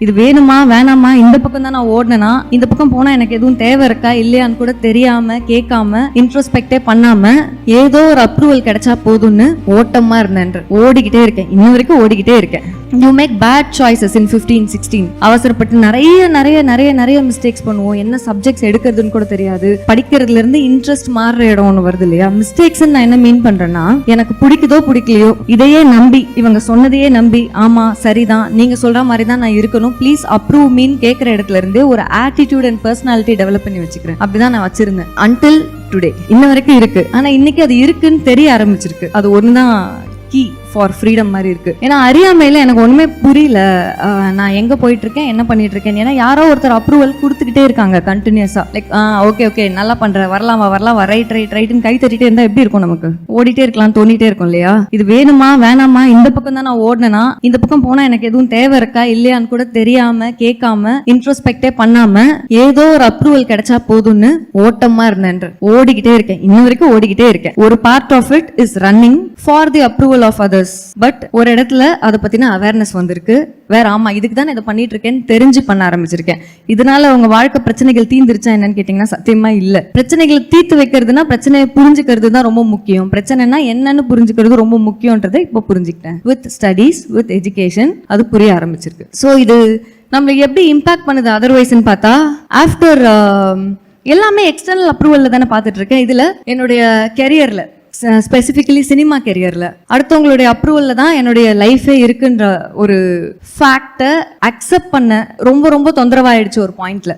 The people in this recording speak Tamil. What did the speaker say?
இது வேணுமா வேணாமா, இந்த பக்கம் தான் நான் ஓடுனேனா, இந்த பக்கம் போனா எனக்கு எதுவும் தேவை இருக்கா இல்லையான்னு கூட தெரியாம கேட்காம இன்ட்ரோஸ்பெக்டே பண்ணாம ஏதோ ஒரு அப்ரூவல் கிடைச்சா போதும்னு ஓட்டமா இருந்தேன். ஓடிக்கிட்டே இருக்கேன், இன்ன வரைக்கும் ஓடிக்கிட்டே இருக்கேன். யூ மேக் பேட் சாய்ஸஸ் இன் 15-16. அவசரப்பட்டு நிறைய நிறைய நிறைய நிறைய மிஸ்டேக்ஸ் பண்ணுவோம். என்ன சப்ஜெக்ட்ஸ் எடுக்கிறதுன்னு கூட தெரியாது. படிக்கிறதுல இருந்து இன்ட்ரெஸ்ட் மாறுற இடம் ஒன்று வருது இல்லையா. மிஸ்டேக்ஸ் நான் என்ன மீன் பண்றேன்னா, எனக்கு பிடிக்குதோ பிடிக்கலையோ இதையே நம்பி, இவங்க சொன்னதையே நம்பி, ஆமா சரிதான் நீங்க சொல்ற மாதிரி தான் நான் இருக்கணும், ப்ளீஸ் அப்ரூவ் மீன் கேட்கிற இடத்துல இருந்து ஒரு ஆட்டிடியூட் அண்ட் பர்சனாலிட்டி டெவலப் பண்ணி வச்சுக்கிறேன். அப்படிதான் நான் வச்சிருந்தேன் அன்டில் டுடே. இன்ன வரைக்கும் இருக்கு. ஆனா இன்னைக்கு அது இருக்குன்னு தெரிய ஆரம்பிச்சிருக்கு. அது ஒண்ணுதான் கீ ஃபார் ஃப்ரீடம் மாதிரி இருக்கு. ஏன்னா அறியாமையில எனக்கு ஒண்ணுமே புரியல, நான் எங்க போயிட்டு இருக்கேன் என்ன பண்ணிட்டு இருக்கேன். ஏன்னா யாரோ ஒருத்தர் அப்ரூவல் கொடுத்துக்கிட்டே இருக்காங்க கண்டினியூஸா. லைக் ஓகே ஓகே நல்லா பண்ற, வரலாமா வரலாம், ரைட் ரைட் ரைட்னு கை தட்டிட்டே இருந்தா எப்படி இருக்கும், நமக்கு ஓடிட்டே இருக்கலாம் தோண்டிட்டே இருக்கும் இல்லையா. இது வேணுமா வேணாமா, இந்த பக்கம் தான் நான் ஓடுனேனா, இந்த பக்கம் போனா எனக்கு எதுவும் தேவை இருக்கா இல்லையான்னு கூட தெரியாம கேட்காம இன்ட்ரோஸ்பெக்டே பண்ணாம ஏதோ ஒரு அப்ரூவல் கிடைச்சா போதும்னு ஓட்டமா இருந்தேன். ஓடிக்கிட்டே இருக்கேன், இன்ன வரைக்கும் ஓடிக்கிட்டே இருக்கேன். ஒரு part of it is running for the approval of others. But ஒரு இடத்துல அதை பத்தின அவேர்னஸ் வந்திருக்கு. வேற ஆமா இதுக்கு தான் இதை பண்ணிட்டு இருக்கேன்னு தெரிஞ்சு பண்ண ஆரம்பிச்சிருக்கேன். இதனால உங்க வாழ்க்கை பிரச்சனைகள் தீர்ந்துருச்சா என்னன்னு கேட்டீங்கன்னா சத்தியமா இல்ல. பிரச்சனைகளை தீர்த்து வைக்கிறதுனா பிரச்சனையை புரிஞ்சுக்கிறது தான் ரொம்ப முக்கியம். பிரச்சனைனா என்னன்னு புரிஞ்சுக்கிறது ரொம்ப முக்கியன்றதை இப்போ புரிஞ்சுக்கிட்டேன். வித் ஸ்டடீஸ், வித் எஜுகேஷன் அது புரிய ஆரம்பிச்சிருக்கு. ஸோ இது நம்மளுக்கு எப்படி இம்பாக்ட் பண்ணுது அதர்வைஸ்ன்னு பார்த்தா, ஆஃப்டர் எல்லாமே எக்ஸ்டர்னல் அப்ரூவல்ல தானே பார்த்துட்டு இருக்கேன். இதுல என்னுடைய கெரியர்ல, ஸ்பெசிஃபிக்கலி சினிமா கெரியர்ல அடுத்தவங்களுடைய அப்ரூவல்ல தான் என்னுடைய லைஃபே இருக்குன்ற ஒரு ஃபேக்டை அக்செப்ட் பண்ண ரொம்ப ரொம்ப தொந்தரவாயிடுச்சு ஒரு பாயிண்ட்ல.